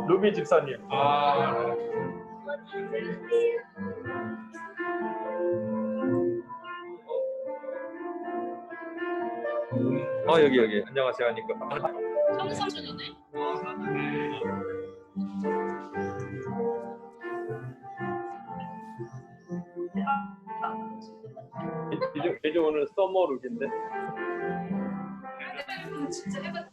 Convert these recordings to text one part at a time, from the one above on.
루비 집사님. 여기 안녕하세요 하니까 청소년이네. 이제 오늘 서머룩인데. 진짜 해봤.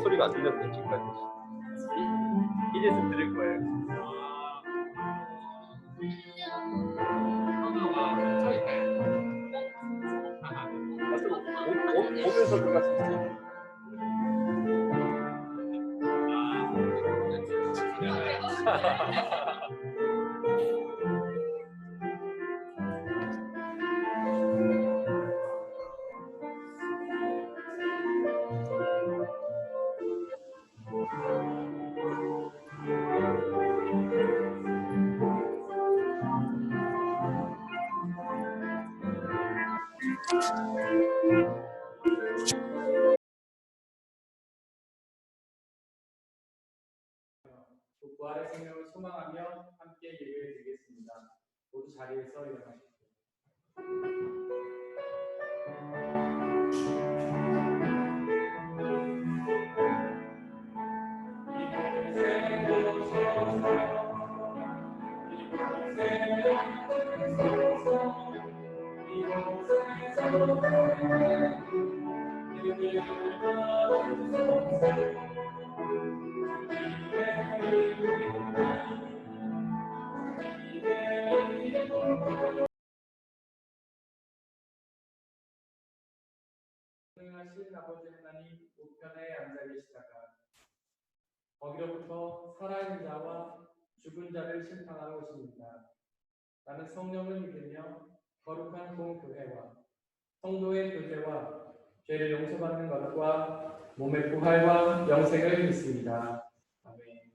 소리가 안 들렸네 지금까지. 이제 좀 들릴 거예요. 오면서 들었어. 부활의 생명을 소망하며 함께 예배를 드리겠습니다. 모두 자리에서 일어나십시오. 하신 아버지 하나님 우편에 앉아 계시다가 거기로부터 살아있는 자와 죽은 자를 심판하러 오십니다. 나는 성령을 믿으며 거룩한 공교회와 성도의 교제와 죄를 용서받는 것과 몸의 부활과 영생을 믿습니다. 아멘.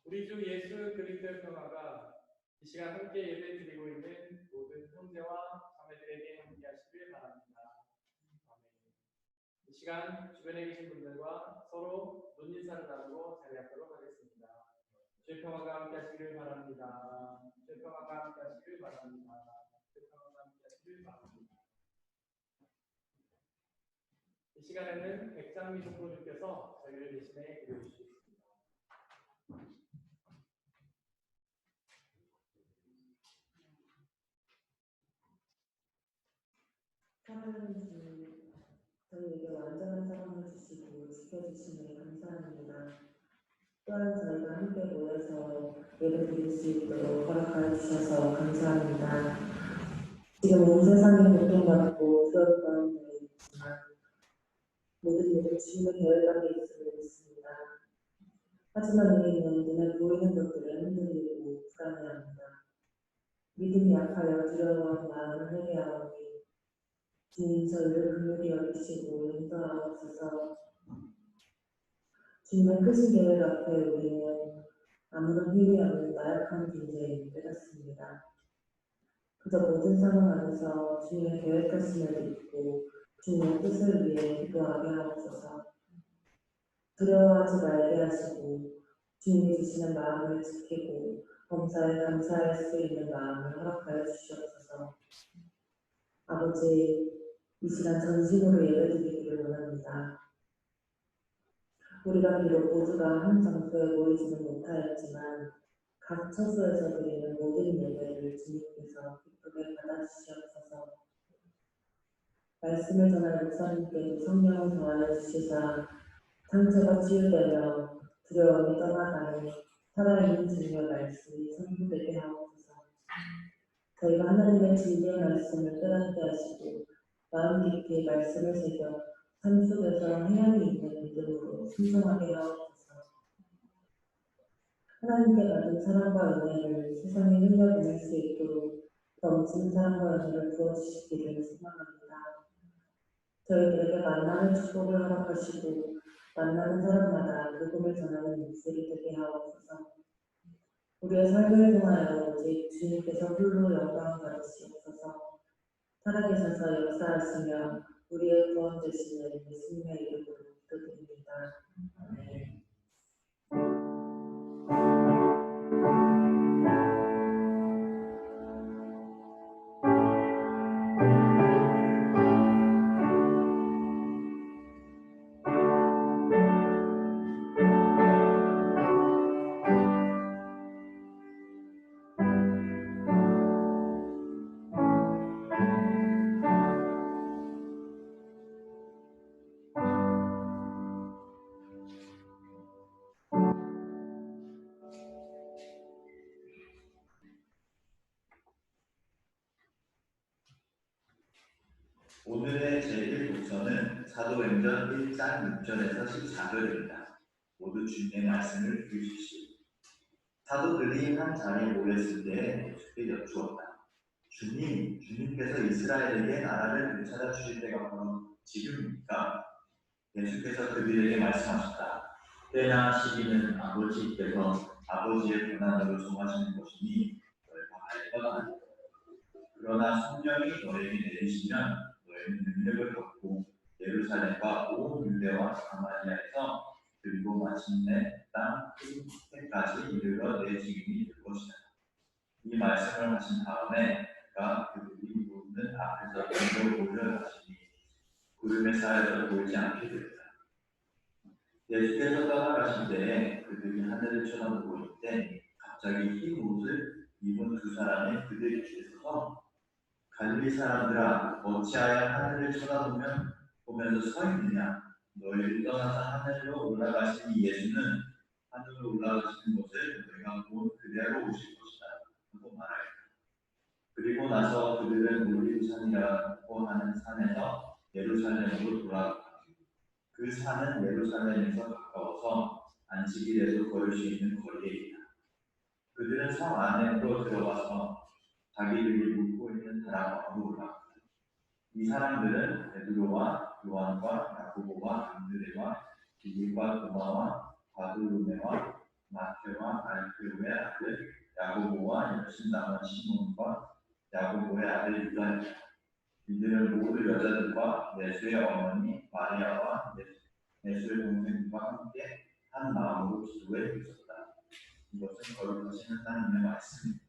우리 주 예수 그리스도의 평화가 이 시간 함께 예배 드리고 있는 모든 형제와 자매들에게 함께 하시길 바랍니다. 아멘. 이 시간 주변에 계신 분들과 서로 눈인사를 나누고 자리하도록 하겠습니다. 주의 평화가 함께 하시길 바랍니다. 주의 평화가 함께 하시길 바랍니다. 주의 평화가 함께 하시길 바랍니다. 이 시간에는 백장미 총무님께서 저희를 대신해 기도해주시겠습니다. 사랑하는 주님, 저희에게 완전한 사랑을 주시고 지켜주시니 감사합니다. 또한 저희가 함께 모여서 예배 드릴 수 있도록 허락하여 주셔서 감사합니다. 지금 온 세상이 고통받고 두려울 가운데 있지만 모든 일을 주님의 계획 안에 있음을 믿습니다. 하지만 우리는 눈에 보이는 것들에 흔들리고 불안해합니다. 믿음이 약하여 두려워하는 마음을 회개하오니 주님 저희를 긍휼히 여기시고 용서하옵소서. 주님의 크신 계획 앞에 우리는 아무런 힘이 없는 나약한 존재임을 깨닫습니다. 그저 모든 상황 안에서 주님의 계획하심을 믿고 주님의 뜻을 위해 기도하게 하옵소서. 두려워하지 말게 하시고 주님이 주시는 마음을 지키고 범사에 감사할 수 있는 마음을 허락하여 주시옵소서. 아버지, 이 시간 전심으로 예배드리기를 원합니다. 우리가 비록 모두가 한 장소에 모이지는 못하였지만 각 처소에서 드리는 모든 예배를 주님께서 기쁘게 받아주시옵소서. 말씀을 전할 목사님께도 성령을 더하여 주시사 상처가 치유되며 두려움이 떠나가는 살아있는 주님의 말씀이 선포되게 하옵소서. 저희가 하나님의 진리의 말씀을 깨닫게 하시고 마음 깊이 말씀을 새겨 삶 속에서 해안이 있는 믿음으로 순종하게 하옵소서. 하나님께 받은 사랑과 은혜를 세상에 흘려보낼 수 있도록 넘치는 사랑과 은혜를 부어주시기를 소망합니다. 저희들에게 만나는 축복을 허락하시고 만나는 사람마다 복음을 전하는 입술이 되게 하옵소서. 우리의 삶을 통하여 오직 주님께서 홀로 영광을 받으시옵소서. 살아계셔서 역사하시며 우리의 구원 되시는 예수님의 이름으로 기도드립니다. 아멘. 오늘의 제1독서는 사도행전 1장 6절에서 14절입니다. 모두 주님의 말씀을 들으십시오. 사도들이 한 자리에 모였을 때 예수께 여쭈었다. 주님께서 이스라엘에게 나라를 되찾아 주실 때가 바로 지금입니까? 예수께서 그들에게 말씀하셨다. 때나 시기는 아버지께서 아버지의 권한으로 정하시는 것이니 너희가 알 것 아니라. 그러나 성령이 너에게 내리시면 너희는 능력을 받고 예루살렘과 온 유대와 사마리아에서 그리고 마침내 땅 끝까지 이르러 내 증인이 될 것이다. 이 말씀을 하신 다음에 그가 그들이 모르는 앞에서 등으로 올려가시니 구름에 쌓여서 보이지 않게 되었다. 예수께서 떠나가신 때에 그들이 하늘을 쳐다보고 있는데 갑자기 흰 옷을 입은 두 사람이 그들 곁에 서서 갈릴리 사람들아, 어찌하여 하늘을 쳐다보면서 서 있느냐? 너희를 떠나서 하늘로 올라가신 이 예수는 하늘로 올라가시는 것을 너희가 본 그대로 오실 것이다 하고 말하였다. 그리고 나서 그들은 올리브산이라고 하는 산에서 예루살렘으로 돌아갔다. 그 산은 예루살렘에서 가까워서 안식일에도 걸을 수 있는 거리에 있다. 그들은 성 안으로 들어가서 자기들이 묵고 있는 다락방으로 올라갔다. 이 사람들은 베드로와 요한과 야고보와 안드레와 빌립과 도마와 바돌로메와 마태와 알페오의 아들 야고보와 열심당원 시몬과 야고보의 아들 유다입니다. 이들은 모두 여자들과 예수의 어머니 마리아와 예수의 동생과 함께 한 마음으로 기도에 있었다. 이것은 거룩하신 하나님의 말씀입니다.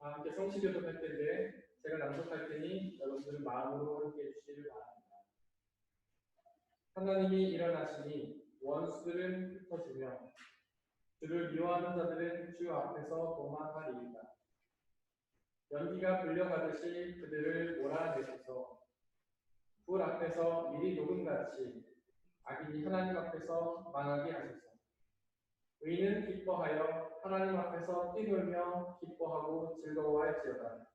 함께 성시교독할 텐데 제가 낭독할 테니 여러분들은 마음으로 함께 해주시길 바랍니다. 하나님이 일어나시니 원수들은 흩어지며 주를 미워하는 자들은 주 앞에서 도망하리이다. 연기가 불려가듯이 그들을 몰아내소서. 불 앞에서 미리 녹음같이 악인이 하나님 앞에서 망하게 하소서. 의인은 기뻐하여 하나님 앞에서 뛰놀며 기뻐하고 즐거워할지어다.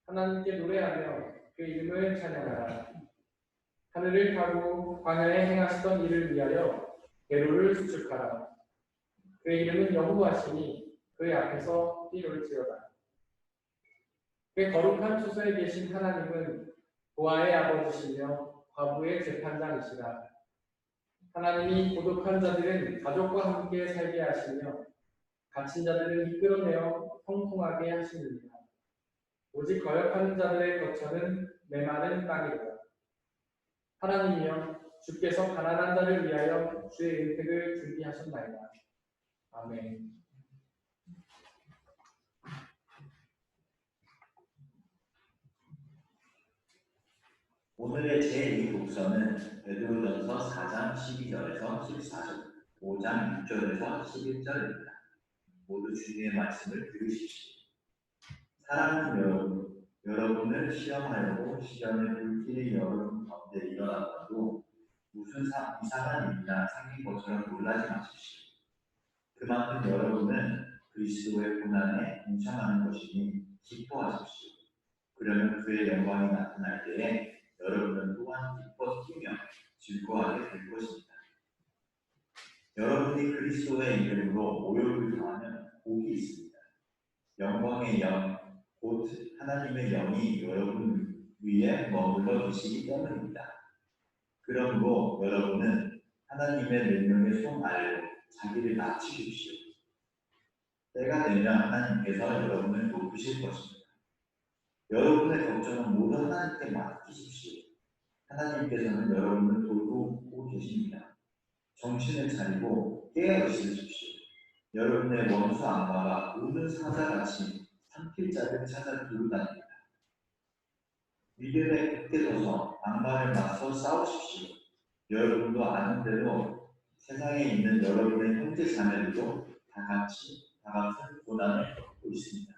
하나님께 노래하며 그 이름을 찬양하라. 하늘을 타고 광야에 행하시던 일을 위하여 계로를 수축하라. 그의 이름은 여호와시니 그의 앞에서 뛰놀지어다. 그 거룩한 초소에 계신 하나님은 보아의 아버지시며 과부의 재판장이시라. 하나님이 고독한 자들은 가족과 함께 살게 하시며 갇힌 자들은 이끌어내어 통통하게 하시느니라. 오직 거역하는 자들의 거처는 메마른 땅이로다. 하나님이여 주께서 가난한 자를 위하여 주의 은택을 준비하셨나이다. 아멘. 오늘의 제2 독서는 베드로전서 4장 12절에서 14절, 5장 6절에서 11절입니다. 모두 주님의 말씀을 들으십시오. 사랑하는 여러분, 여러분을 시험하려고 시련의 불길이 여러분 가운데 일어나도 무슨 이상한 일이나 생긴 것처럼 놀라지 마십시오. 그만큼 여러분은 그리스도의 고난에 동참하는 것이니 기뻐하십시오. 그러면 그의 영광이 나타날 때에 여러분은 또한 기뻐 뛰며 즐거워하게 될 것입니다. 여러분이 그리스도의 이름으로 모욕을 당하면 복이 있습니다. 영광의 영, 곧 하나님의 영이 여러분 위에 머물러 계시기 때문입니다. 그러므로 여러분은 하나님의 능력의 손 아래로 자기를 낮추십시오. 때가 되면 하나님께서 여러분을 높이실 것입니다. 여러분의 걱정은 모두 하나님께 맡기십시오. 하나님께서는 여러분을 돌보고 계십니다. 정신을 차리고 깨어 있으십시오. 여러분의 원수 악마가 우는 사자같이 삼킬 자를 찾아 두루다닙니다. 믿음에 굳게 서서 악마를 맞서 싸우십시오. 여러분도 아는 대로 세상에 있는 여러분의 형제 자매들도 다 같은 고난을 겪고 있습니다.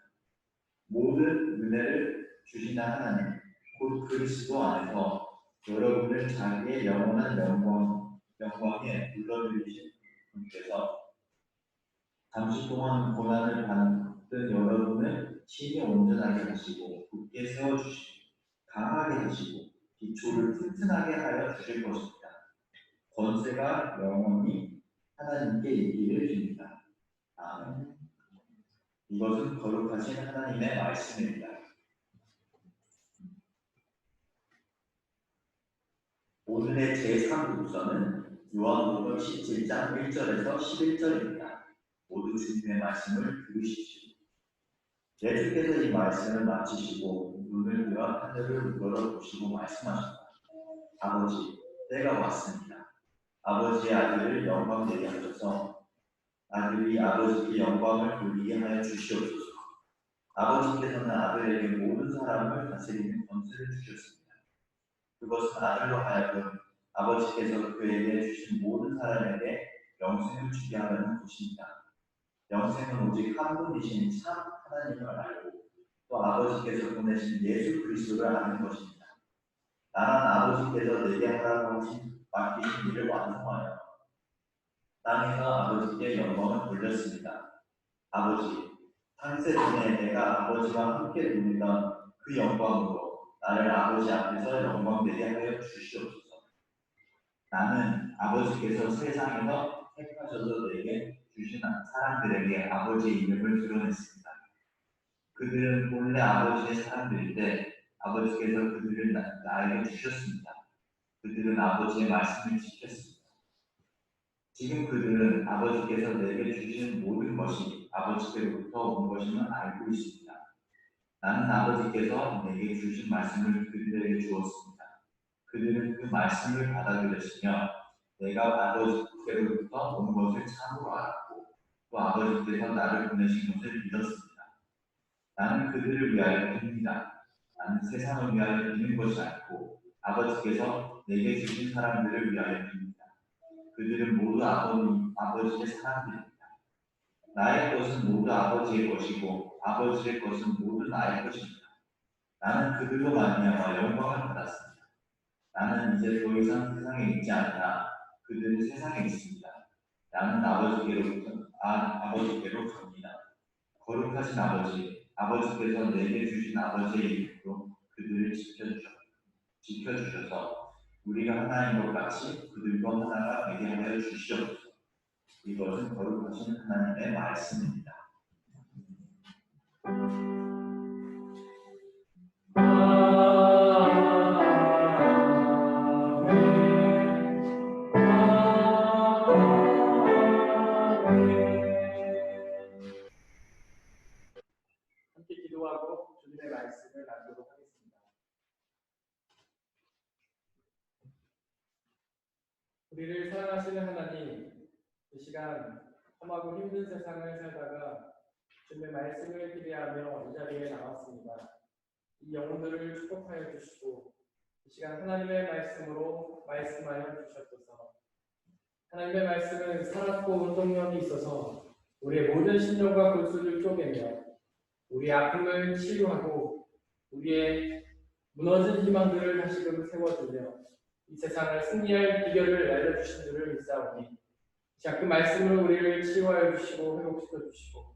모든 은혜를 주시는 하나님, 곧 그리스도 안에서 여러분을 자기의 영원한 영광에 불러들이신 분께서 잠시 동안 고난을 받는 여러분을 친히 온전하게 하시고 굳게 세워주시고 강하게 하시고 기초를 튼튼하게 하여 주실 것입니다. 권세가 영원히 하나님께 있기를 빕니다. 아멘. 이것은 거룩하신 하나님의 말씀입니다. 오늘의 제3독서는 요한복음 17장 1절에서 11절입니다. 모두 주님의 말씀을 들으십시오. 예수께서 이 말씀을 마치시고 눈을 들어 하늘을 우러러보시고 말씀하셨다. 아버지, 때가 왔습니다. 아버지의 아들을 영광되게 하셔서 아들이 아버지께 영광을 돌리게 하여 주시옵소서. 아버지께서는 아들에게 모든 사람을 다스리는 권세를 주셨습니다. 그것은 아들로 하여금 아버지께서 그에게 주신 모든 사람에게 영생을 주게 하려는 것입니다. 영생은 오직 한 분이신 참 하나님을 알고 또 아버지께서 보내신 예수 그리스도를 아는 것입니다. 나는 아버지께서 내게 하라고 맡기신 일을 완성하여 땅에서 아버지께 영광을 돌렸습니다. 아버지, 창세 전에 내가 아버지와 함께 누리던 그 영광으로 나를 아버지 앞에서 영광되게 하여 주시옵소서. 나는 아버지께서 세상에서 택하셔서 내게 주신 사람들에게 아버지의 이름을 드러냈습니다. 그들은 본래 아버지의 사람들인데 아버지께서 그들을 나에게 주셨습니다. 그들은 아버지의 말씀을 지켰습니다. 지금 그들은 아버지께서 내게 주신 모든 것이 아버지께로부터 온 것임을 알고 있습니다. 나는 아버지께서 내게 주신 말씀을 그들에게 주었습니다. 그들은 그 말씀을 받아들였으며 내가 아버지께로부터 온 것을 참으로 알았고 또 아버지께서 나를 보내신 것을 믿었습니다. 나는 그들을 위하여 빕니다. 나는 세상을 위하여 비는 것이 아니고 아버지께서 내게 주신 사람들을 위하여 빕니다. 그들은 모두 아버지의 사람들입니다. 나의 것은 모두 아버지의 것이고 아버지의 것은 모두 나의 것입니다. 나는 그들로 말미암아 영광을 받았습니다. 나는 이제 더 이상 세상에 있지 않으나 그들은 세상에 있습니다. 나는 아버지께로 갑니다. 거룩하신 아버지께서 내게 주신 아버지의 이름으로 그들을 지켜주셔서 우리가 하나인 것 같이 그들도 하나가 되게 하여 주시옵소서. 이것은 거룩하신 하나님의 말씀입니다. 함께 기도하고 주님의 말씀을 나누도록 하겠습니다. 우리를 사랑하시는 하나님, 이 시간 험하고 힘든 세상을 살다가 주님의 말씀을 기대하며 이 자리에 나왔습니다. 이 영혼들을 축복하여 주시고 이 시간 하나님의 말씀으로 말씀하여 주셨소서. 하나님의 말씀은 살았고 운동력이 있어서 우리의 모든 심령과 골수를 쪼개며 우리의 아픔을 치유하고 우리의 무너진 희망들을 다시금 세워주며 이 세상을 승리할 비결을 알려주신 줄을 믿사오니 자, 그 말씀으로 우리를 치유하여 주시고 회복시켜 주시고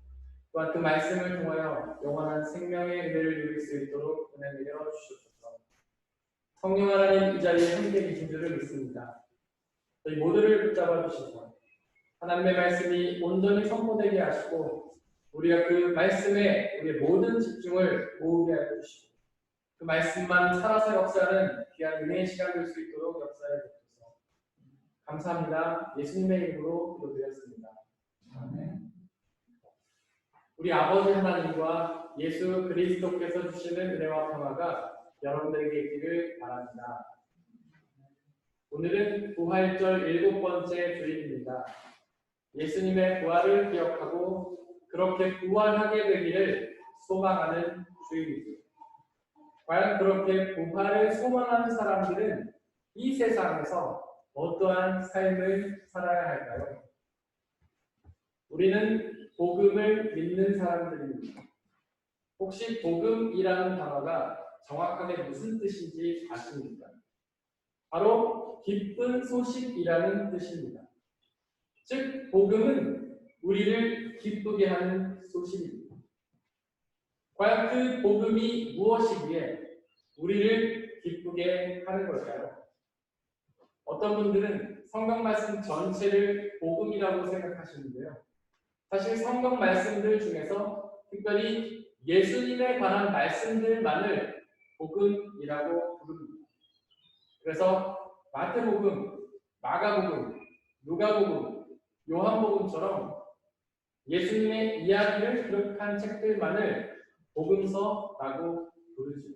또한 그 말씀을 통하여 영원한 생명의 은혜를 누릴 수 있도록 은혜 내려 주시옵소서. 성령 하나님 이 자리에 함께 계신 줄을 믿습니다. 저희 모두를 붙잡아 주셔서 하나님의 말씀이 온전히 선포되게 하시고 우리가 그 말씀에 우리의 모든 집중을 모으게 하여 주시고 그 말씀만 살아서 역사하는 귀한 은혜의 시간 될 수 있도록 역사해 주옵소서. 감사합니다. 예수님의 이름으로 기도드렸습니다. 아멘. 우리 아버지 하나님과 예수 그리스도께서 주시는 은혜와 평화가 여러분들에게 있기를 바랍니다. 오늘은 부활절 7번째 주일입니다. 예수님의 부활을 기억하고 그렇게 부활하게 되기를 소망하는 주일이죠. 과연 그렇게 부활을 소망하는 사람들은 이 세상에서 어떠한 삶을 살아야 할까요? 우리는 복음을 믿는 사람들입니다. 혹시 복음이라는 단어가 정확하게 무슨 뜻인지 아십니까? 바로 기쁜 소식이라는 뜻입니다. 즉, 복음은 우리를 기쁘게 하는 소식입니다. 과연 그 복음이 무엇이기에 우리를 기쁘게 하는 걸까요? 어떤 분들은 성경 말씀 전체를 복음이라고 생각하시는데요. 사실 성경 말씀들 중에서 특별히 예수님에 관한 말씀들만을 복음이라고 부릅니다. 그래서 마태복음, 마가복음, 누가복음, 요한복음처럼 예수님의 이야기를 기록한 책들만을 복음서라고 부르죠.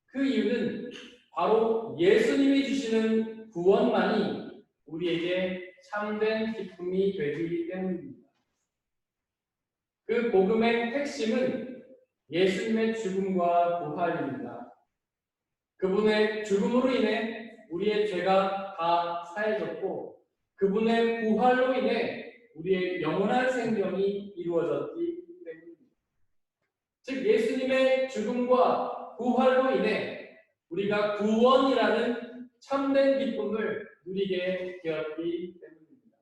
그 이유는 바로 예수님이 주시는 구원만이 우리에게 참된 기쁨이 되기 때문입니다. 그 복음의 핵심은 예수님의 죽음과 부활입니다. 그분의 죽음으로 인해 우리의 죄가 다 사해졌고 그분의 부활로 인해 우리의 영원한 생명이 이루어졌기 때문입니다. 즉 예수님의 죽음과 부활로 인해 우리가 구원이라는 참된 기쁨을 누리게 되었기 때문입니다.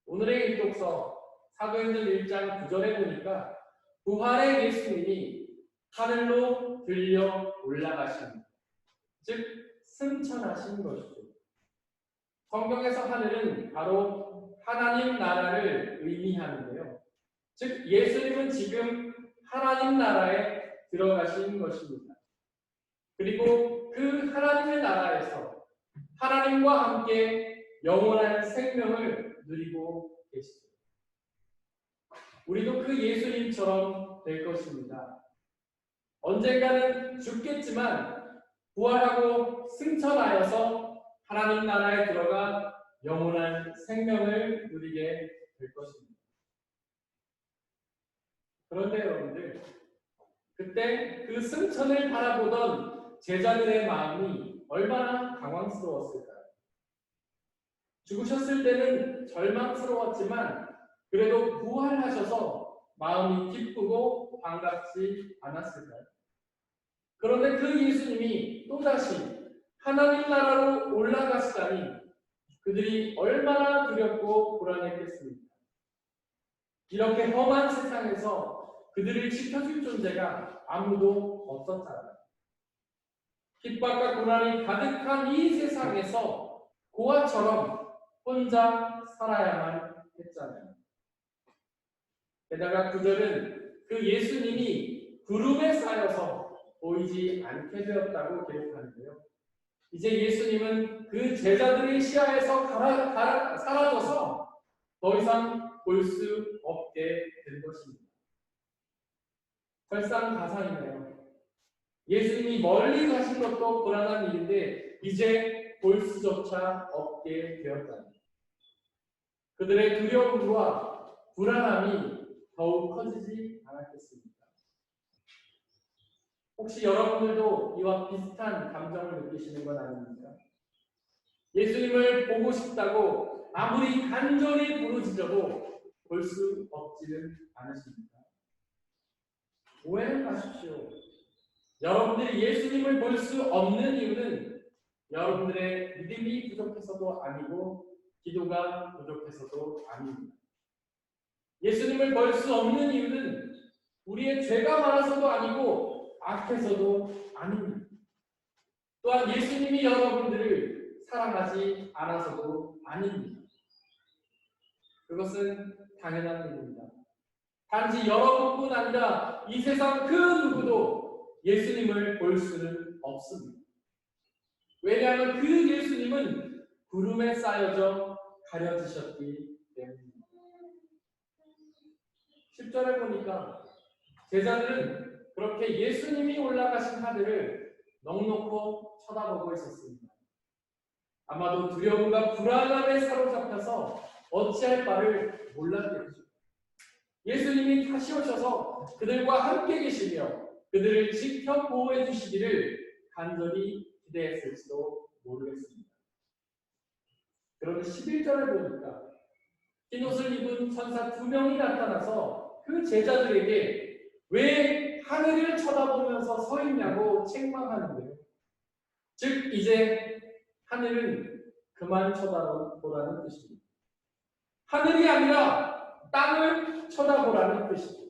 오늘의 일독서 사도행전 1장 9절에 보니까 부활의 예수님이 하늘로 들려 올라가십니다. 즉 승천하신 것이죠. 성경에서 하늘은 바로 하나님 나라를 의미하는데요. 즉 예수님은 지금 하나님 나라에 들어가신 것입니다. 그리고 그 하나님의 나라에서 하나님과 함께 영원한 생명을 누리고 계시죠. 우리도 그 예수님처럼 될 것입니다. 언젠가는 죽겠지만 부활하고 승천하여서 하나님 나라에 들어가 영원한 생명을 누리게 될 것입니다. 그런데 여러분들, 그때 그 승천을 바라보던 제자들의 마음이 얼마나 당황스러웠을까요? 죽으셨을 때는 절망스러웠지만 그래도 부활하셔서 마음이 기쁘고 반갑지 않았을까요? 그런데 그 예수님이 또다시 하나님 나라로 올라가시다니 그들이 얼마나 두렵고 불안했겠습니까? 이렇게 험한 세상에서 그들을 지켜줄 존재가 아무도 없었잖아요. 핍박과 고난이 가득한 이 세상에서 고아처럼 혼자 살아야만 했잖아요. 게다가 9절은 그 예수님이 구름에 쌓여서 보이지 않게 되었다고 기록하는데요. 이제 예수님은 그 제자들의 시야에서 사라져서 더 이상 볼 수 없게 된 것입니다. 설상가상이네요. 예수님이 멀리 가신 것도 불안한 일인데 이제 볼 수조차 없게 되었다. 그들의 두려움과 불안함이 더욱 커지지 않았겠습니까? 혹시 여러분들도 이와 비슷한 감정을 느끼시는 건 아닙니까? 예수님을 보고 싶다고 아무리 간절히 부르짖어도 볼 수 없지는 않으십니까? 오해는 마십시오. 여러분들이 예수님을 볼 수 없는 이유는 여러분들의 믿음이 부족해서도 아니고 기도가 부족해서도 아닙니다. 예수님을 볼 수 없는 이유는 우리의 죄가 많아서도 아니고 악해서도 아닙니다. 또한 예수님이 여러분들을 사랑하지 않아서도 아닙니다. 그것은 당연한 일입니다. 단지 여러분뿐 아니라 이 세상 그 누구도 예수님을 볼 수는 없습니다. 왜냐하면 그 예수님은 구름에 쌓여져 가려지셨기 때문입니다. 10절에 보니까 제자들은 그렇게 예수님이 올라가신 하늘을 넋놓고 쳐다보고 있었습니다. 아마도 두려움과 불안함에 사로잡혀서 어찌할 바를 몰랐겠죠. 예수님이 다시 오셔서 그들과 함께 계시며 그들을 지켜 보호해 주시기를 간절히 기대했을지도 모르겠습니다. 그런데 11절에 보니까 흰옷을 입은 천사 2명이 나타나서 그 제자들에게 왜 하늘을 쳐다보면서 서 있냐고 책망하는데요. 즉 이제 하늘은 그만 쳐다보라는 뜻입니다. 하늘이 아니라 땅을 쳐다보라는 뜻이죠.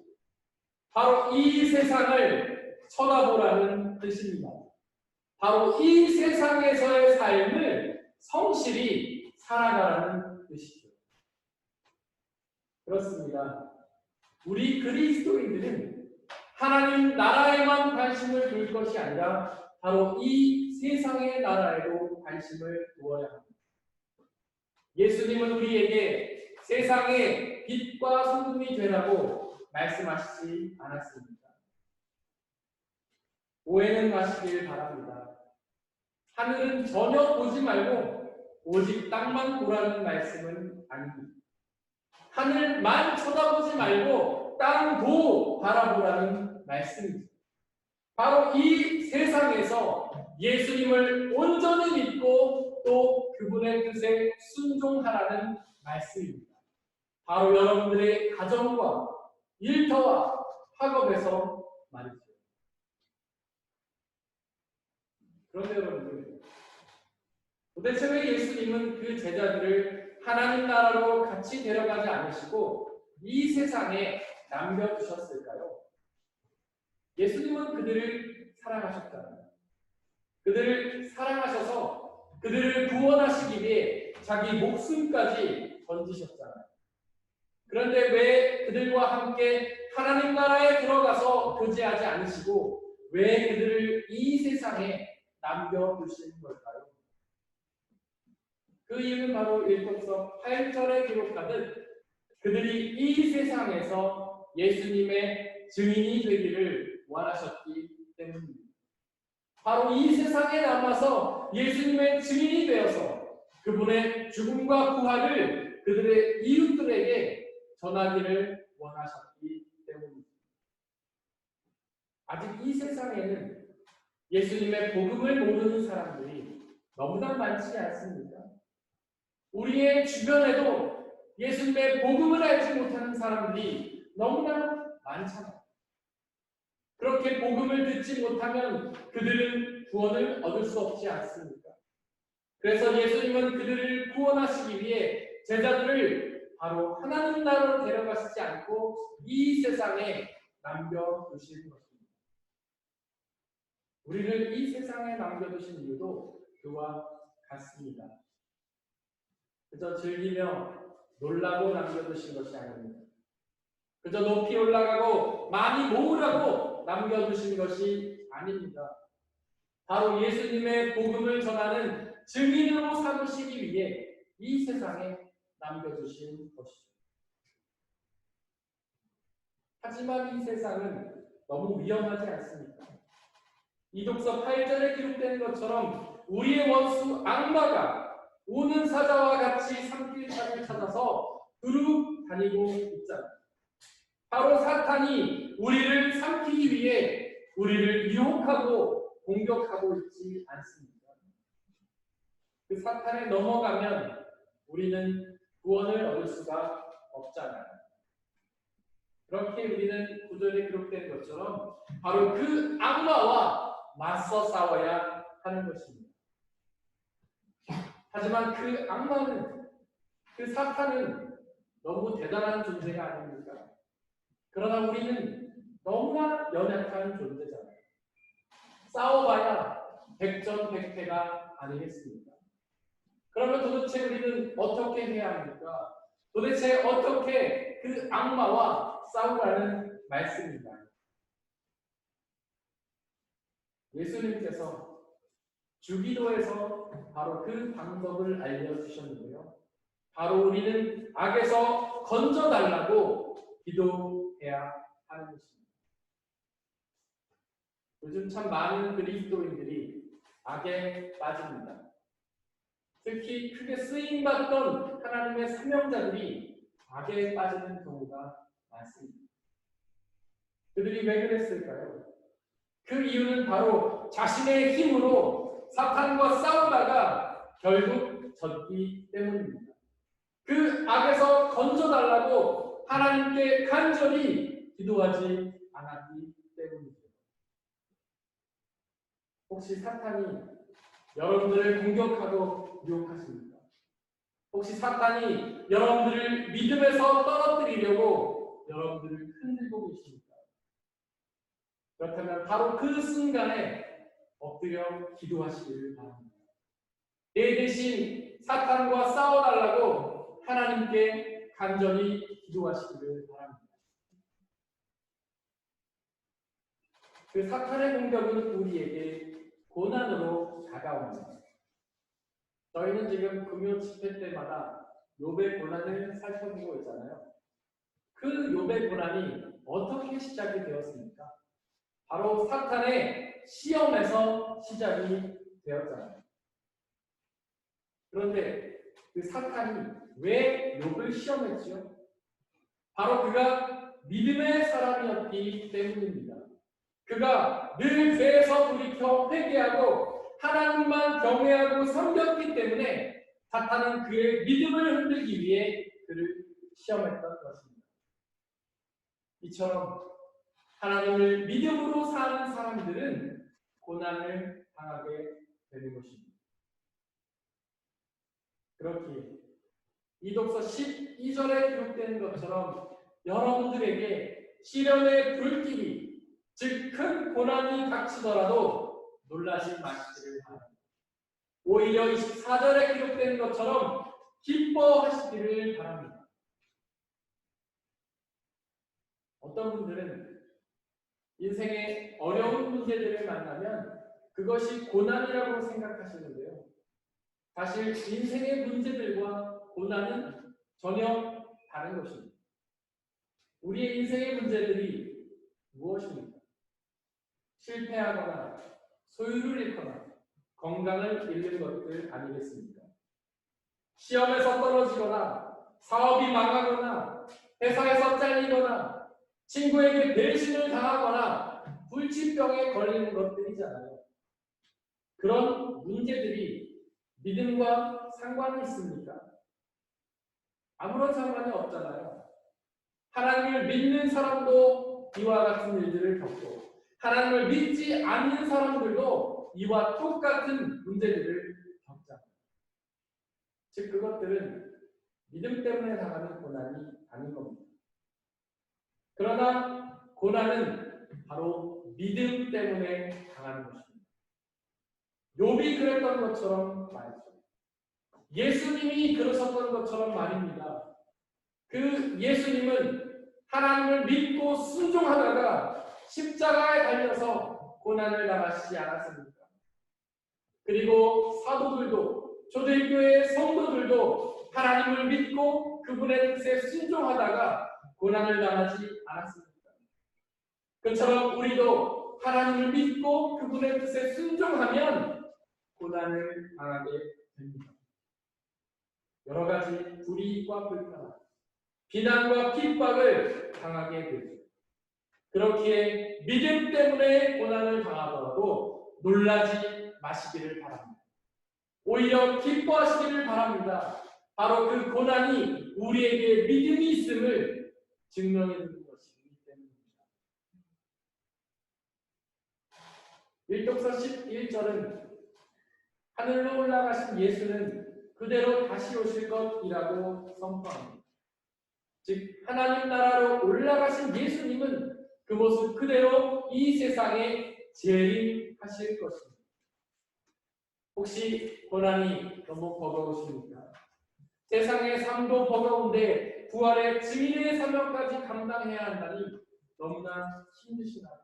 바로 이 세상을 쳐다보라는 뜻입니다. 바로 이 세상에서의 삶을 성실히 살아가라는 뜻이죠. 그렇습니다. 우리 그리스도인들은 하나님 나라에만 관심을 둘 것이 아니라 바로 이 세상의 나라에도 관심을 두어야 합니다. 예수님은 우리에게 세상의 빛과 소금이 되라고 말씀하시지 않았습니까? 오해는 마시길 바랍니다. 하늘은 전혀 보지 말고 오직 땅만 보라는 말씀은 아닙니다. 하늘만 쳐다보지 말고 땅도 바라보라는 말씀입니다. 바로 이 세상에서 예수님을 온전히 믿고 또 그분의 뜻에 순종하라는 말씀입니다. 바로 여러분들의 가정과 일터와 학업에서 말이죠. 그런데 여러분들, 도대체 왜 예수님은 그 제자들을 하나님 나라로 같이 데려가지 않으시고 이 세상에 남겨두셨을까요? 예수님은 그들을 사랑하셨잖아요. 그들을 사랑하셔서 그들을 구원하시기 위해 자기 목숨까지 던지셨잖아요. 그런데 왜 그들과 함께 하나님 나라에 들어가서 교제하지 않으시고 왜 그들을 이 세상에 남겨두시는 걸까요? 그 이유는 바로 일독서 8절에 기록하듯 그들이 이 세상에서 예수님의 증인이 되기를 원하셨기 때문입니다. 바로 이 세상에 남아서 예수님의 증인이 되어서 그분의 죽음과 부활을 그들의 이웃들에게 전하기를 원하셨기 때문입니다. 아직 이 세상에는 예수님의 복음을 모르는 사람들이 너무나 많지 않습니까? 우리의 주변에도 예수님의 복음을 알지 못하는 사람들이 너무나 많잖아요. 그렇게 복음을 듣지 못하면 그들은 구원을 얻을 수 없지 않습니까? 그래서 예수님은 그들을 구원하시기 위해 제자들을 바로 하나님 나라로 데려가시지 않고 이 세상에 남겨두시는 것입니다. 우리를 이 세상에 남겨두신 이유도 그와 같습니다. 그저 즐기며 놀라고 남겨두신 것이 아닙니다. 그저 높이 올라가고 많이 모으라고 남겨두신 것이 아닙니다. 바로 예수님의 복음을 전하는 증인으로 삼으시기 위해 이 세상에 남겨두신 것이죠. 하지만 이 세상은 너무 위험하지 않습니까? 이독서 8절에 기록된 것처럼 우리의 원수 악마가 우는 사자와 같이 삼킬살을 찾아서 두루 다니고 있잖아요. 바로 사탄이 우리를 삼키기 위해 우리를 유혹하고 공격하고 있지 않습니까? 그 사탄에 넘어가면 우리는 구원을 얻을 수가 없잖아요. 그렇게 우리는 구절에 기록된 것처럼 바로 그 악마와 맞서 싸워야 하는 것입니다. 하지만 그 악마는, 그 사탄은 너무 대단한 존재가 아닙니까? 그러나 우리는 너무나 연약한 존재잖아요. 싸워봐야 백전백패가 아니겠습니까? 그러면 도대체 우리는 어떻게 해야 합니까? 도대체 어떻게 그 악마와 싸우라는 말씀입니다. 예수님께서 주기도에서 바로 그 방법을 알려주셨는데요. 바로 우리는 악에서 건져달라고 기도해야 하는 것입니다. 요즘 참 많은 그리스도인들이 악에 빠집니다. 특히 크게 쓰임받던 하나님의 사명자들이 악에 빠지는 경우가 많습니다. 그들이 왜 그랬을까요? 그 이유는 바로 자신의 힘으로 사탄과 싸우다가 결국 졌기 때문입니다. 그 악에서 건져달라고 하나님께 간절히 기도하지 않았기 때문이죠. 혹시 사탄이 여러분들을 공격하고 유혹하십니까? 혹시 사탄이 여러분들을 믿음에서 떨어뜨리려고 여러분들을 흔들고 계십니까? 그렇다면 바로 그 순간에 엎드려 기도하시기를 바랍니다. 내 대신 사탄과 싸워달라고 하나님께 간절히 기도하시기를 바랍니다. 그 사탄의 공격은 우리에게 고난으로 다가옵니다. 저희는 지금 금요 집회 때마다 욥의 고난을 살펴보고 있잖아요. 그 욥의 고난이 어떻게 시작이 되었습니까? 바로 사탄의 시험에서 시작이 되었잖아요. 그런데 그 사탄이 왜 욥을 시험했지요? 바로 그가 믿음의 사람이었기 때문입니다. 그가 늘 죄에서 돌이켜 회개하고 하나님만 경외하고 섬겼기 때문에 사탄은 그의 믿음을 흔들기 위해 그를 시험했던 것입니다. 이처럼 하나님을 믿음으로 사는 사람들은 고난을 당하게 되는 것입니다. 그렇기에 이독서 12절에 기록된 것처럼 여러분들에게 시련의 불길이 즉 큰 고난이 닥치더라도 놀라지 마시기를 바랍니다. 오히려 24절에 기록된 것처럼 기뻐하시기를 바랍니다. 어떤 분들은 인생의 어려운 문제들을 만나면 그것이 고난이라고 생각하시는데요. 사실 인생의 문제들과 고난은 전혀 다른 것입니다. 우리의 인생의 문제들이 무엇입니까? 실패하거나 소유를 잃거나 건강을 잃는 것들 아니겠습니까? 시험에서 떨어지거나 사업이 망하거나 회사에서 잘리거나 친구에게 배신을 당하거나 불치병에 걸리는 것들이잖아요. 그런 문제들이 믿음과 상관이 있습니까? 아무런 상관이 없잖아요. 하나님을 믿는 사람도 이와 같은 일들을 겪고 하나님을 믿지 않는 사람들도 이와 똑같은 문제들을 겪잖아요. 즉 그것들은 믿음 때문에 당하는 고난이 아닌 겁니다. 그러나 고난은 바로 믿음 때문에 당하는 것입니다. 욥이 그랬던 것처럼 말이죠. 예수님이 그러셨던 것처럼 말입니다. 그 예수님은 하나님을 믿고 순종하다가 십자가에 달려서 고난을 당하시지 않았습니까? 그리고 사도들도 초대교회 성도들도 하나님을 믿고 그분의 뜻에 순종하다가 고난을 당하지 않았습니까? 그처럼 우리도 하나님을 믿고 그분의 뜻에 순종하면 고난을 당하게 됩니다. 여러 가지 불이익과 불편함, 비난과 핍박을 당하게 되죠. 그렇기에 믿음 때문에 고난을 당하더라도 놀라지 마시기를 바랍니다. 오히려 기뻐하시기를 바랍니다. 바로 그 고난이 우리에게 믿음이 있음을 증명해 주는 것이기 때문입니다. 1독서 11절은 하늘로 올라가신 예수는 그대로 다시 오실 것이라고 선포합니다. 즉 하나님 나라로 올라가신 예수님은 그 모습 그대로 이 세상에 재림하실 것입니다. 혹시 고난이 너무 버거우십니까? 세상의 삶도 버거운데 부활의 증인의 사명까지 감당해야 한다니 너무나 힘드시나요?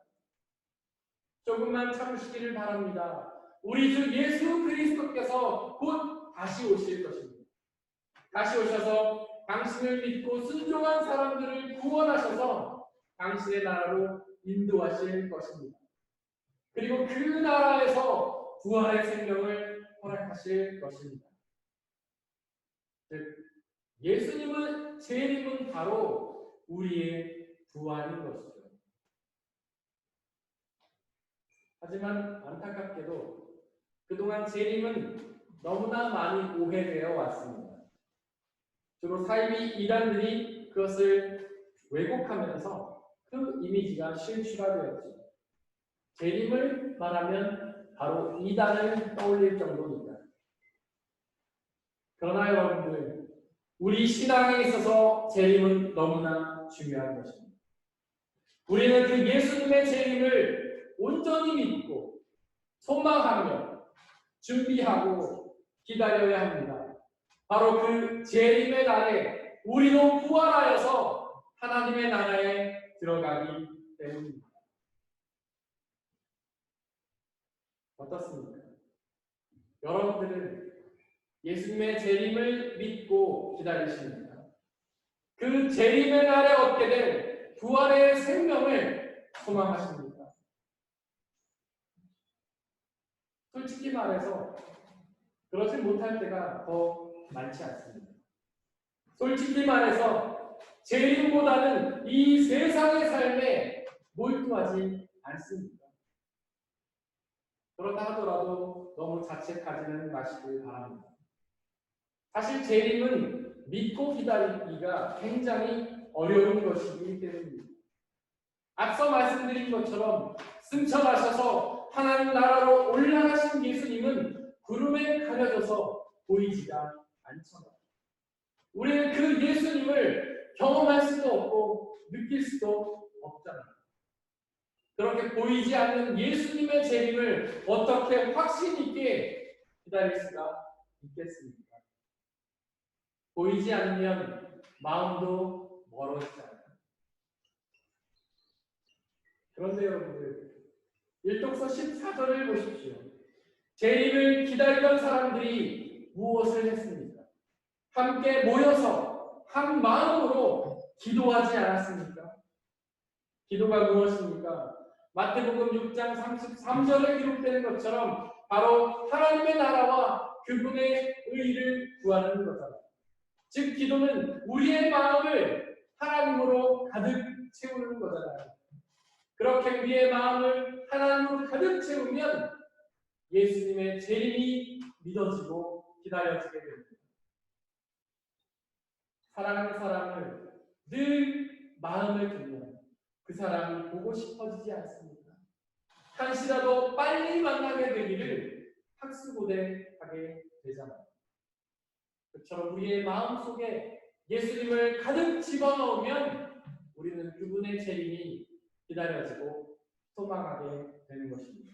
조금만 참으시기를 바랍니다. 우리 주 예수 그리스도께서 곧 다시 오실 것입니다. 다시 오셔서 당신을 믿고 순종한 사람들을 구원하셔서 당신의 나라로 인도하실 것입니다. 그리고 그 나라에서 부활의 생명을 허락하실 것입니다. 즉 예수님은 재림은 바로 우리의 부활인 것이죠. 하지만 안타깝게도 그동안 재림은 너무나 많이 오해되어 왔습니다. 주로 사이비 이단들이 그것을 왜곡하면서 그 이미지가 실추가되었죠. 재림을 말하면 바로 이단을 떠올릴 정도입니다. 그러나 여러분들, 우리 신앙에 있어서 재림은 너무나 중요한 것입니다. 우리는 그 예수님의 재림을 온전히 믿고 소망하며 준비하고 기다려야 합니다. 바로 그 재림의 날에 우리도 부활하여서 하나님의 나라에 들어가기 때문입니다. 어떻습니까? 여러분들은 예수님의 재림을 믿고 기다리십니까? 그 재림의 날에 얻게 될 부활의 생명을 소망하십니까? 솔직히 말해서 그러지 못할 때가 더 많지 않습니다. 솔직히 말해서 재림보다는 이 세상의 삶에 몰두하지 않습니다. 그렇다 하더라도 너무 자책하지는 마시길 바랍니다. 사실 재림은 믿고 기다리기가 굉장히 어려운 것이기 때문입니다. 앞서 말씀드린 것처럼 승천하셔서 하나님 나라로 올라가신 예수님은 구름에 가려져서 보이지가 않잖아요. 우리는 그 예수님을 경험할 수도 없고 느낄 수도 없잖아요. 그렇게 보이지 않는 예수님의 재림을 어떻게 확신 있게 기다릴 수가 있겠습니까? 보이지 않으면 마음도 멀어지잖아요. 그런데 여러분들, 일독서 14절을 보십시오. 재림을 기다리던 사람들이 무엇을 했습니까? 함께 모여서 한 마음으로 기도하지 않았습니까? 기도가 무엇입니까? 마태복음 6장 33절에 기록되는 것처럼 바로 하나님의 나라와 그분의 의를 구하는 거잖아요. 즉 기도는 우리의 마음을 하나님으로 가득 채우는 거잖아요. 그렇게 우리의 마음을 하나님으로 가득 채우면 예수님의 재림이 믿어지고 기다려지게 됩니다. 사랑하는 사람을 늘 마음을 두면 그 사람이 보고 싶어지지 않습니까? 한시라도 빨리 만나게 되기를 학수고대하게 되잖아요. 그처럼 우리의 마음 속에 예수님을 가득 집어넣으면 우리는 그분의 재림이 기다려지고 소망하게 되는 것입니다.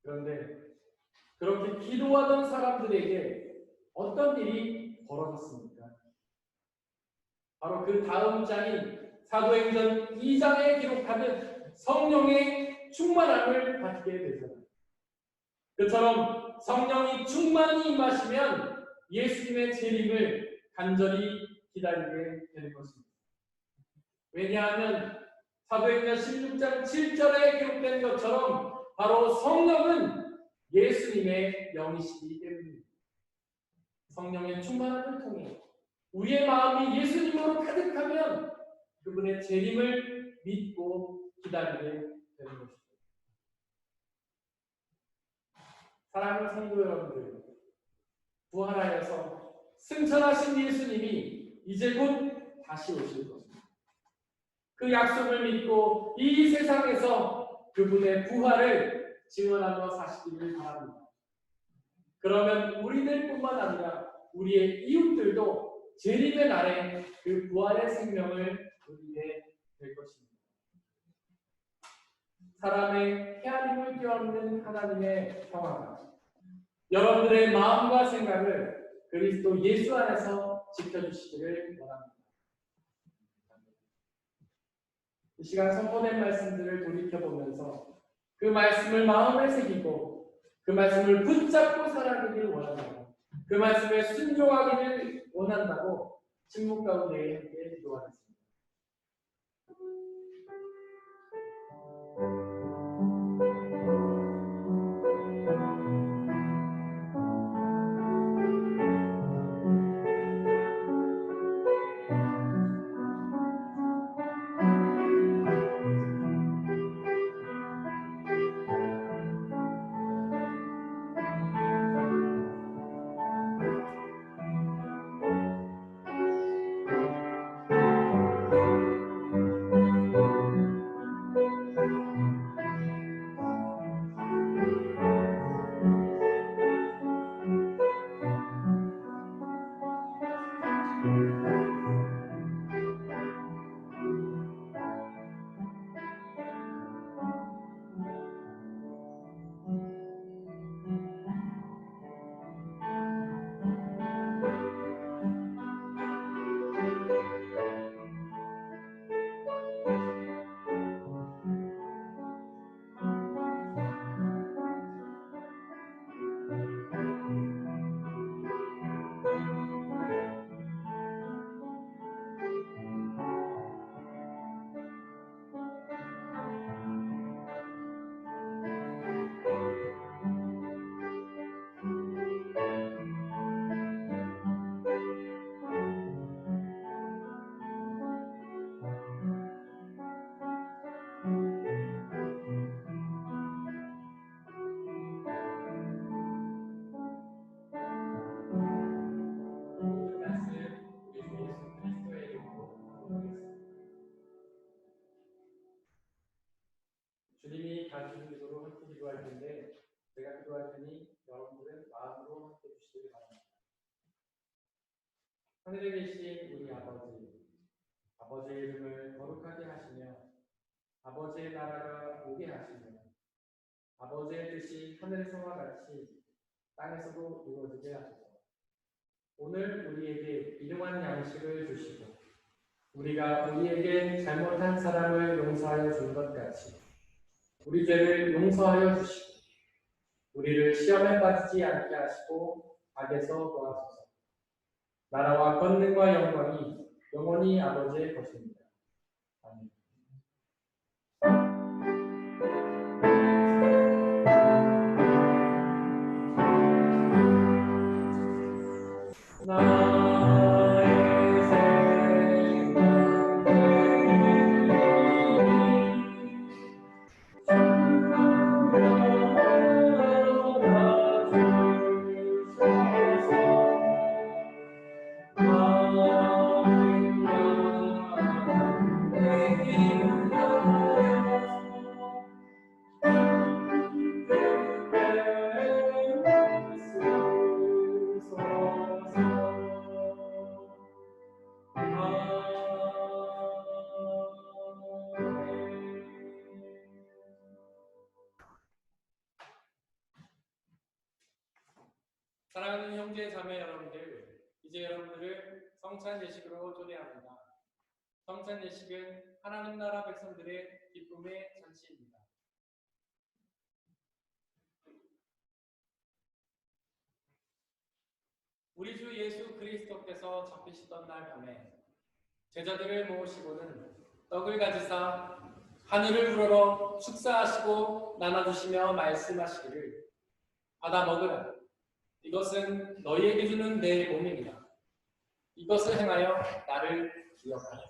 그런데 그렇게 기도하던 사람들에게 어떤 일이 벌어졌습니까? 바로 그 다음 장인 사도행전 2장에 기록하는 성령의 충만함을 받게 되잖아요. 그처럼 성령이 충만히 임하시면 예수님의 재림을 간절히 기다리게 되는 것입니다. 왜냐하면 사도행전 16장 7절에 기록된 것처럼 바로 성령은 예수님의 영이시기 때문입니다. 성령의 충만함을 통해 우리의 마음이 예수님으로 가득하면 그분의 재림을 믿고 기다리게 되는 것입니다. 사랑하는 성도 여러분들, 부활하여서 승천하신 예수님이 이제 곧 다시 오실 것입니다. 그 약속을 믿고 이 세상에서 그분의 부활을 증언하며 사시기를 바랍니다. 그러면 우리들뿐만 아니라 우리의 이웃들도 재림의 날에 그 부활의 생명을 누리게 될 것입니다. 사람의 헤아림을 뛰어넘는 하나님의 평화가 여러분들의 마음과 생각을 그리스도 예수 안에서 지켜주시기를 원합니다. 이 시간 선포된 말씀들을 돌이켜보면서 그 말씀을 마음에 새기고 그 말씀을 붙잡고 살아가기를 원한다고, 그 말씀에 순종하기를 원한다고 침묵 가운데 함께 기도하겠습니다. 주님이 가르쳐 주도록 함께 기도할 텐데 제가 기도할 테니 여러분들은 마음으로 함께 주시기 바랍니다. 하늘에 계신 우리 아버지, 아버지의 이름을 거룩하게 하시며 아버지의 나라가 오게 하시며 아버지의 뜻이 하늘에서와 같이 땅에서도 이루어지게 하소서. 오늘 우리에게 일용할 양식을 주시고 우리가 우리에게 잘못한 사람을 용서하여 준 것 같이 우리 죄를 용서하여 주시고 우리를 시험에 빠지지 않게 하시고 악에서 도와주소서. 나라와 권능과 영광이 영원히 아버지의 것입니다. 아멘. 나의 사랑하는 형제 자매 여러분들, 이제 여러분들을 성찬 예식으로 초대합니다. 성찬 예식은 하나님 나라 백성들의 기쁨의 잔치입니다. 우리 주 예수 그리스도께서 잡히시던 날 밤에 제자들을 모으시고는 떡을 가지사 하늘을 우러러 축사하시고 나눠주시며 말씀하시기를 받아 먹으라. 이것은 너희에게 주는 내 몸입니다. 이것을 행하여 나를 기억하라.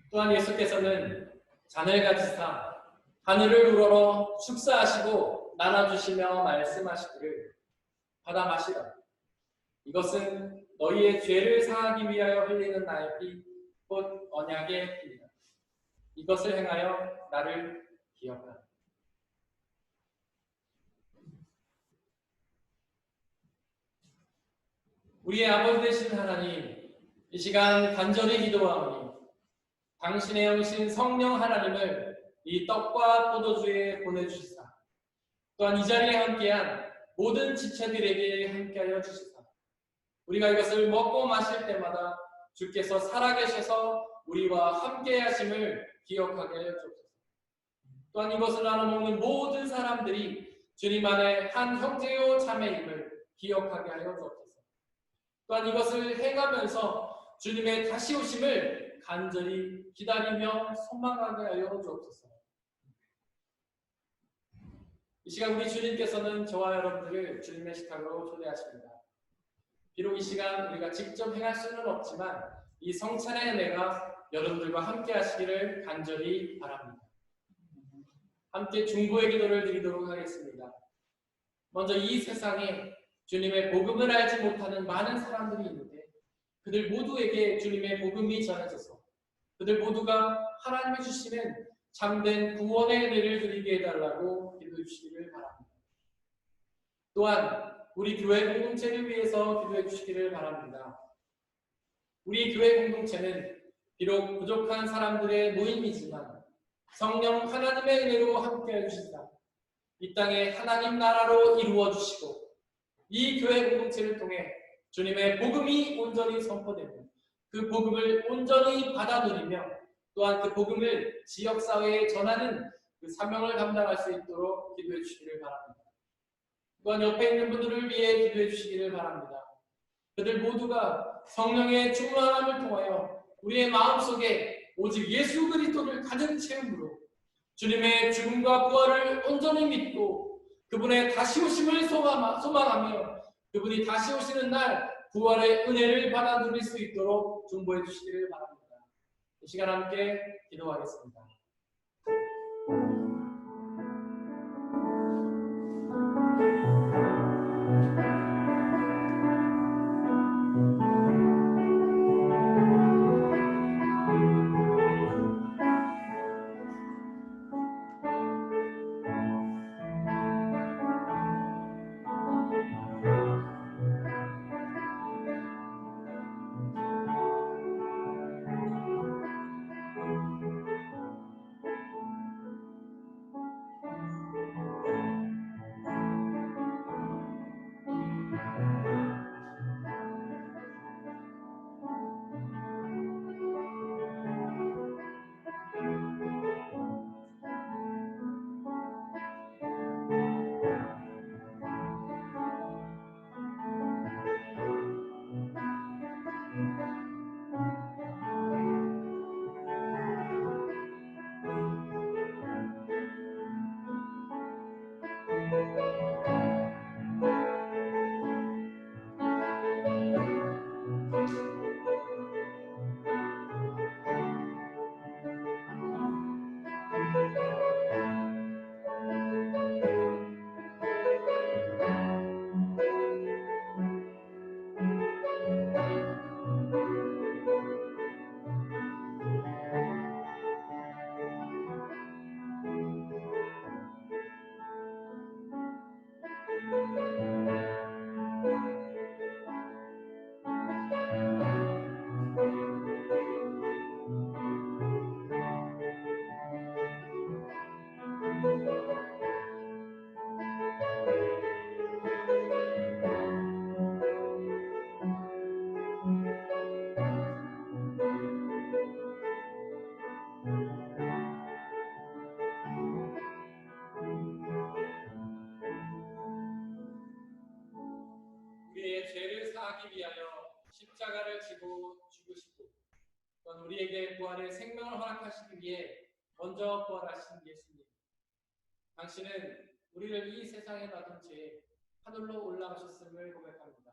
또한 예수께서는 잔을 가지사 하늘을 우러러 축사하시고 나눠주시며 말씀하시기를 받아 마시라. 이것은 너희의 죄를 사하기 위하여 흘리는 나의 피 곧 언약의 피이다. 이것을 행하여 나를 기억하라. 우리의 아버지 되신 하나님, 이 시간 간절히 기도하오니 당신의 영이신 성령 하나님을 이 떡과 포도주에 보내주시사 또한 이 자리에 함께한 모든 지체들에게 함께하여 주시사 우리가 이것을 먹고 마실 때마다 주께서 살아계셔서 우리와 함께 하심을 기억하게 하여 주옵소서. 또한 이것을 나눠 먹는 모든 사람들이 주님 안에 한 형제요 자매임을 기억하게 하여 주옵소서. 또한 이것을 행하면서 주님의 다시 오심을 간절히 기다리며 소망하게 하여 주옵소서. 이 시간 우리 주님께서는 저와 여러분들을 주님의 식탁으로 초대하십니다. 비록 이 시간 우리가 직접 행할 수는 없지만 이 성찬의 은혜가 여러분들과 함께 하시기를 간절히 바랍니다. 함께 중보의 기도를 드리도록 하겠습니다. 먼저 이 세상에 주님의 복음을 알지 못하는 많은 사람들이 있는데 그들 모두에게 주님의 복음이 전해져서 그들 모두가 하나님이 주시는 참된 구원의 은혜를 드리게 해달라고 기도해 주시기를 바랍니다. 또한 우리 교회 공동체를 위해서 기도해 주시기를 바랍니다. 우리 교회 공동체는 비록 부족한 사람들의 모임이지만 성령 하나님의 은혜로 함께해 주시다. 이 땅에 하나님 나라로 이루어 주시고 이 교회 공동체를 통해 주님의 복음이 온전히 선포되고 그 복음을 온전히 받아 누리며 또한 그 복음을 지역사회에 전하는 그 사명을 감당할 수 있도록 기도해 주시기를 바랍니다. 또한 옆에 있는 분들을 위해 기도해 주시기를 바랍니다. 그들 모두가 성령의 충만함을 통하여 우리의 마음속에 오직 예수 그리스도를 가진 체험으로 주님의 죽음과 부활을 온전히 믿고 그분의 다시 오심을 소망하며 그분이 다시 오시는 날 부활의 은혜를 받아 누릴 수 있도록 중보해 주시기를 바랍니다. 이 시간 함께 기도하겠습니다. 우리에게 부활의 생명을 허락하시기 위해 먼저 부활하신 예수님. 당신은 우리를 이 세상에 놔둔 채 하늘로 올라가셨음을 고백합니다.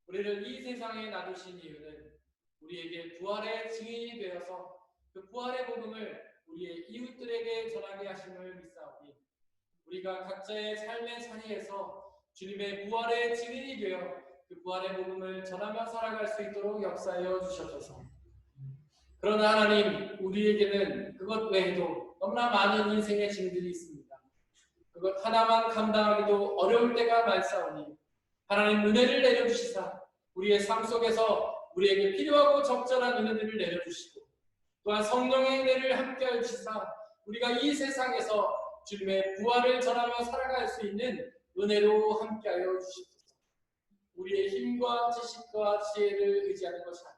우리를 이 세상에 놔두신 이유는 우리에게 부활의 증인이 되어서 그 부활의 복음을 우리의 이웃들에게 전하게 하심을 믿사오니 우리가 각자의 삶의 자리에서 주님의 부활의 증인이 되어 그 부활의 복음을 전하며 살아갈 수 있도록 역사하여 주셔서 그러나 하나님 우리에게는 그것 외에도 너무나 많은 인생의 짐들이 있습니다. 그것 하나만 감당하기도 어려울 때가 많사오니 하나님 은혜를 내려주시사 우리의 삶 속에서 우리에게 필요하고 적절한 은혜들을 내려주시고 또한 성령의 은혜를 함께하여 주시사 우리가 이 세상에서 주님의 부활을 전하며 살아갈 수 있는 은혜로 함께하여 주시옵소서. 우리의 힘과 지식과 지혜를 의지하는 것이 아니라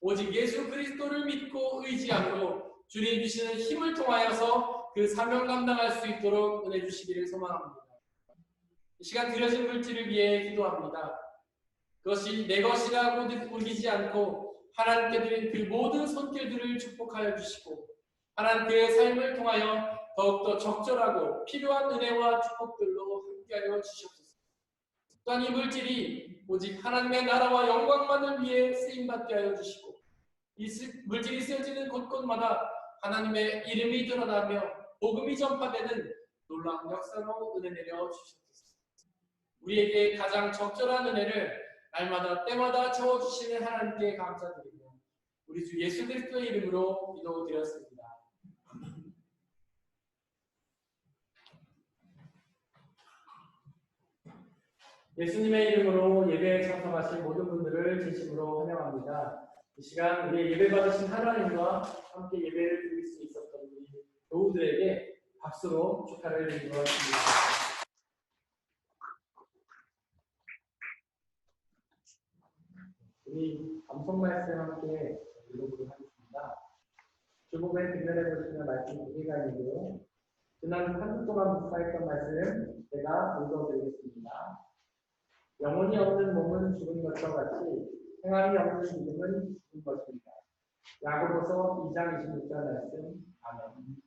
오직 예수 그리스도를 믿고 의지함으로 주님 주시는 힘을 통하여서 그 사명 감당할 수 있도록 은혜 주시기를 소망합니다. 이 시간 드려진 물질을 위해 기도합니다. 그것이 내 것이라고 우기지 않고 하나님께 드린 그 모든 손길들을 축복하여 주시고 하나님께의 삶을 통하여 더욱더 적절하고 필요한 은혜와 축복들로 함께하여 주시옵소서. 또한 이 물질이 오직 하나님의 나라와 영광만을 위해 쓰임받게 하여 주시고 이 물질이 쓰여지는 곳곳마다 하나님의 이름이 드러나며 복음이 전파되는 놀라운 역사로 은혜 내려 주시옵소서. 우리에게 가장 적절한 은혜를 날마다 때마다 채워주시는 하나님께 감사드리며 우리 주 예수 그리스도의 이름으로 기도드렸습니다. 예수님의 이름으로 예배에 참석하신 모든 분들을 진심으로 환영합니다. 이 시간 우리 예배 받으신 하나님과 함께 예배를 드릴 수 있었던 우리 교우들에게 박수로 축하를 드리도록 하겠습니다. 우리 감성 말씀 함께 읽어보도록 하겠습니다. 주복에 뒷면에 보시면 말씀 2개가 있는데요. 지난 한 주 동안 묵상했던 말씀 제가 읽어드리겠습니다. 영혼이 없는 몸은 죽은 것과 같이 행함이 없는 믿음은 죽은 것입니다. 야고보서 2장 26절 말씀. 아멘.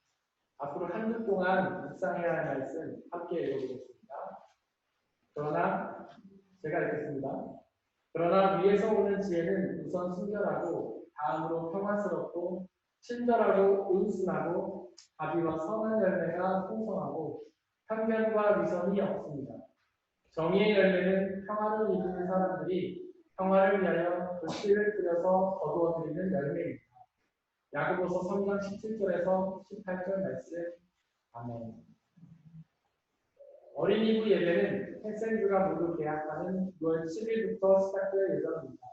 앞으로 한 주 동안 묵상해야 할 말씀 함께 읽어보겠습니다. 그러나 제가 읽겠습니다. 그러나 위에서 오는 지혜는 우선 순결하고 다음으로 평화스럽고 친절하고 온순하고 자비와 선한 열매가 풍성하고 편견과 위선이 없습니다. 정의의 열매는 평화를 이루는 사람들이 평화를 위하여 그 씨를 뿌려서 거두어드리는 열매입니다. 야고보서 3장 17절에서 18절 말씀. 아멘. 어린이부 예배는 학생부가 모두 개학하는 6월 10일부터 시작될 예정입니다.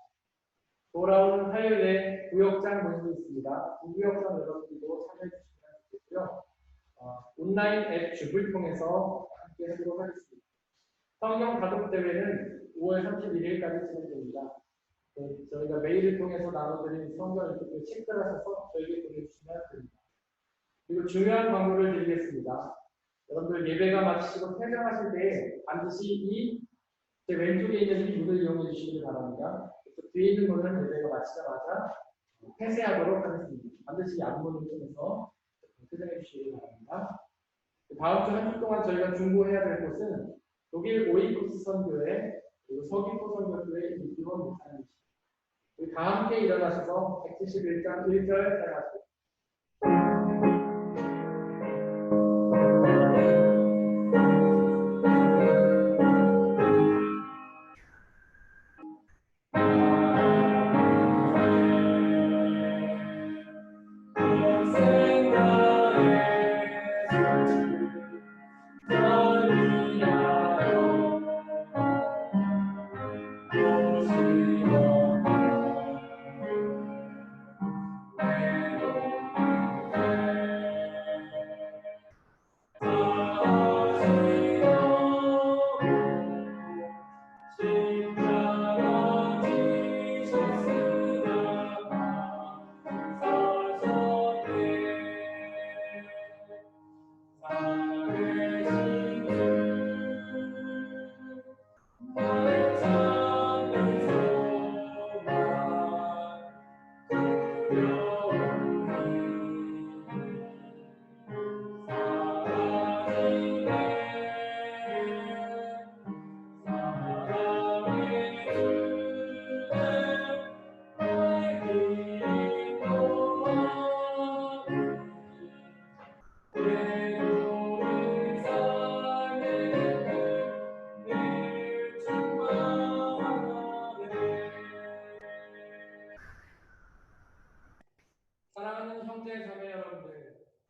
돌아오는 화요일에 구역장 모임이 있습니다. 구역장 여러분들도 참여해 주시면 좋겠고요. 온라인 앱 줍을 통해서 함께 하도록 하겠습니다. 성경 가족 대회는 5월 31일까지 진행됩니다. 저희가 메일을 통해서 나눠드린 성경 이렇게 체크하셔서 저에게 보내주시면 됩니다. 그리고 중요한 광고를 드리겠습니다. 여러분들 예배가 마치시고 퇴장하실 때 반드시 제 왼쪽에 있는 이 문을 이용해 주시기 바랍니다. 뒤에 있는 문은 예배가 마치자마자 폐쇄하도록 하겠습니다. 반드시 앞문을 통해서 퇴장해 주시기 바랍니다. 다음 주 한 주 동안 저희가 중보해야 될 곳은 독일 오이쿠스 선교회 그리고 서귀포 선교회 이기원 목사님이십니다. 다 함께 일어나셔서 171장 1절 따라하시고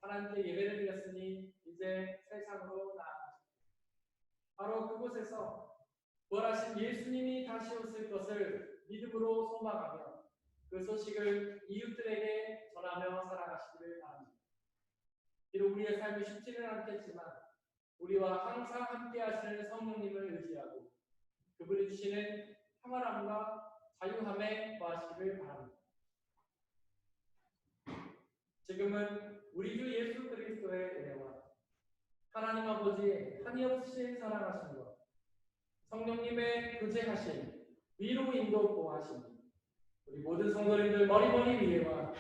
하나님께 예배를 드렸으니 이제 세상으로 나아가십니다. 바로 그곳에서 부활하신 예수님이 다시 오실 것을 믿음으로 소망하며 그 소식을 이웃들에게 전하며 살아가시기를 바랍니다. 비록 우리의 삶이 쉽지는 않겠지만 우리와 항상 함께 하시는 성령님을 의지하고 그분이 주시는 평안함과 자유함에 거하시기를 바랍니다. 지금은 우리 주 예수 그리스도의 은혜와 하나님 아버지의 한이없으신 사랑하심과 성령님의 교제하심, 위로 인도 보호하심, 우리 모든 성도님들 머리머리 위에와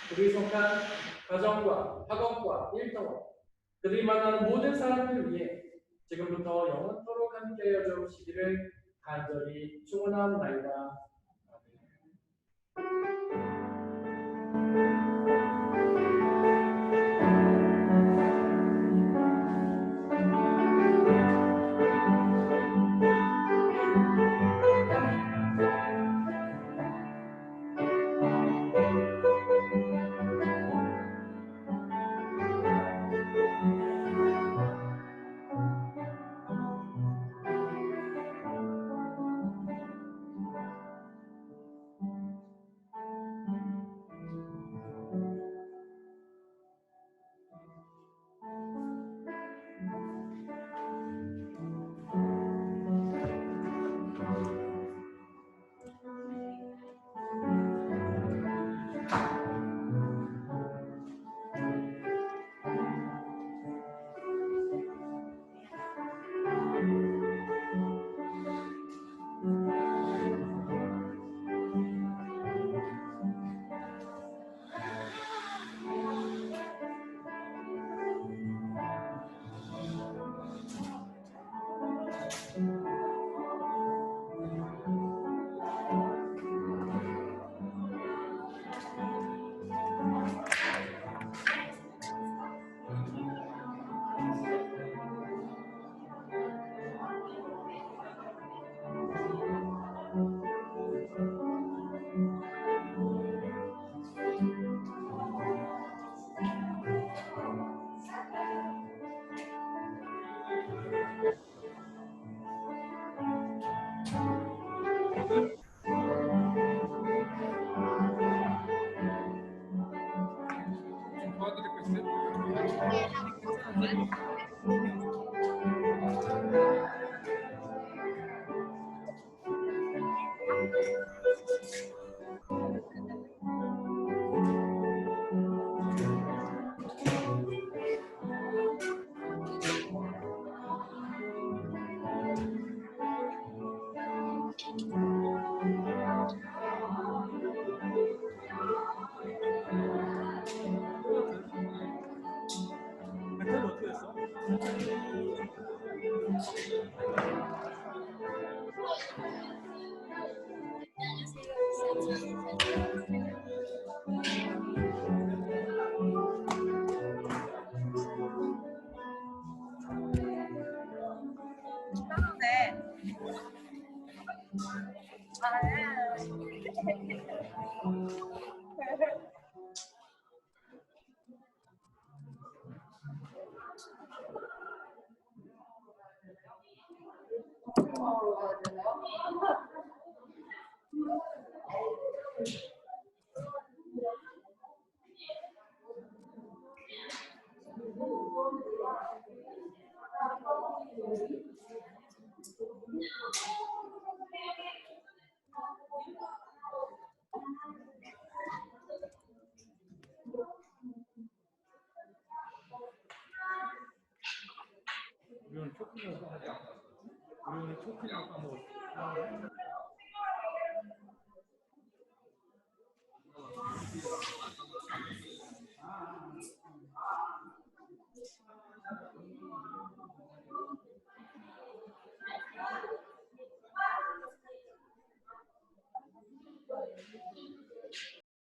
그들이 속한 가정과 학업과 일터와 그들이 만나는 모든 사람들 위해 지금부터 영원토록 함께하여 주시기를 간절히 축원하옵나이다. 우리 오늘 초콜릿 하자. 우리 오늘 초콜릿 까먹었어.